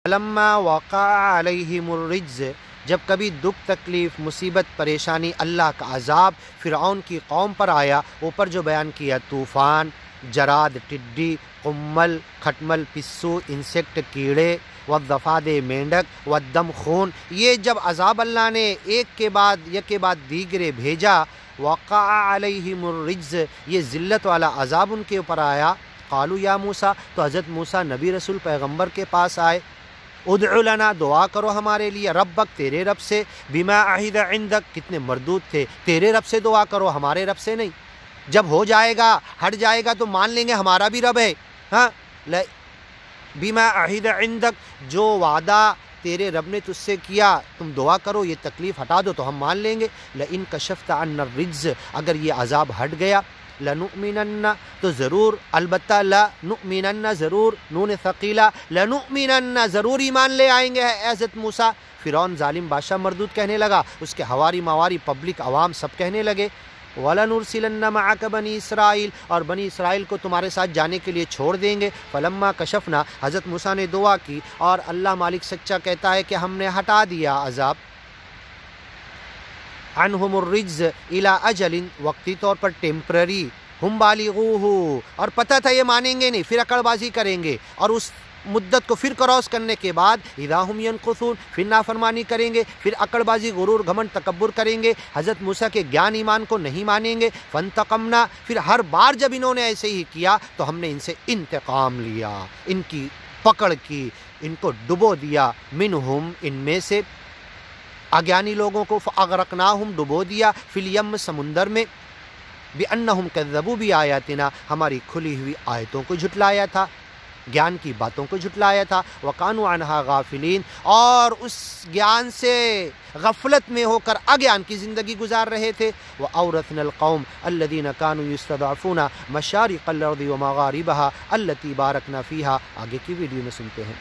لما وقع علیہم الرجز، جب کبھی دکھ تکلیف مصیبت پریشانی اللہ کا عذاب فرعون کی قوم پر آیا، اوپر جو بیان کیا طوفان، جراد، ٹڈی، قمل، کھٹمل، پسو، انسیکٹ، کیڑے، والضفادع مینڈک، والدم خون، یہ جب عذاب اللہ نے ایک کے بعد دیگرے بھیجا، وقع علیہم الرجز، یہ ذلت والا عذاب ان کے اوپر آیا، قالوا یا موسیٰ، تو حضرت موسیٰ نبی رسول پیغمبر کے پاس آئے، ادع لنا، دعا کرو ہمارے لیے، ربک، تیرے رب سے، بما عہد عندک، کتنے مردود تھے، تیرے رب سے دعا کرو ہمارے رب سے نہیں، جب ہو جائے گا ہٹ جائے گا تو مان لیں گے ہمارا بھی رب ہے، ہاں، بما عہد عندک، جو وعدہ تیرے رب نے تجھ سے کیا، تم دعا کرو یہ تکلیف ہٹا دو تو ہم مان لیں گے، لئن کشفت عنا الرجز، اگر یہ عذاب ہٹ گیا، لنؤمنن، تو ضرور، البتہ لنؤمنن، ضرور، نون ثقیلہ، لنؤمنن، ضرور ایمان لے آئیں گے حضرت موسیٰ۔ فرعون ظالم بادشاہ مردود کہنے لگا، اس کے ہواری مواری پبلک عوام سب کہنے لگے، وَلَنُرْسِلَنَّ مَعَكَ بَنِي اسرائیل، اور بنی اسرائیل کو تمہارے ساتھ جانے کے لیے چھوڑ دیں گے، فلما کشفنا، حضرت موسیٰ نے دعا کی، اور اللہ مالک سچا کہتا ہے کہ ہم نے ہٹا دیا عذاب، عنہم الرجز الی اجل، وقتی طور پر ٹیمپرری، ہم بالغوہ، اور پتہ تھا یہ مانیں گے نہیں، پھر عقل بازی کریں گے، اور اس مدت کو پھر کراس کرنے کے بعد اذا ہم ینقصون، پھر نافرمانی کریں گے، پھر عقل بازی، غرور، گھمنڈ، تکبر کریں گے، حضرت موسیٰ کے گیان ایمان کو نہیں مانیں گے، فانتقمنا، پھر ہر بار جب انہوں نے ایسے ہی کیا تو ہم نے ان سے انتقام لیا، ان کی پکڑ کی، ان کو ڈبو دیا، منہم، ان میں سے اگیانی لوگوں کو، فاغرقناہم، ڈبو دیا، فی الیم، سمندر میں، بانہم کذبوا بآیاتنا، ہماری کھلی ہوئی آیتوں کو جھٹلایا تھا، گیان کی باتوں کو جھٹلایا تھا، وَقَانُوا عَنْهَا غَافِلِينَ، اور اس گیان سے غفلت میں ہو کر اگیان کی زندگی گزار رہے تھے، وَأَوْرَثْنَا الْقَوْمَ الَّذِينَ كَانُوا يُسْتَضْعَفُونَ مَشَارِقَ الْأَرْضِ وَمَغَارِبَهَا الَّتِي بَارَكْنَا فِيهَا، آگے کی ویڈیو میں سنتے ہیں۔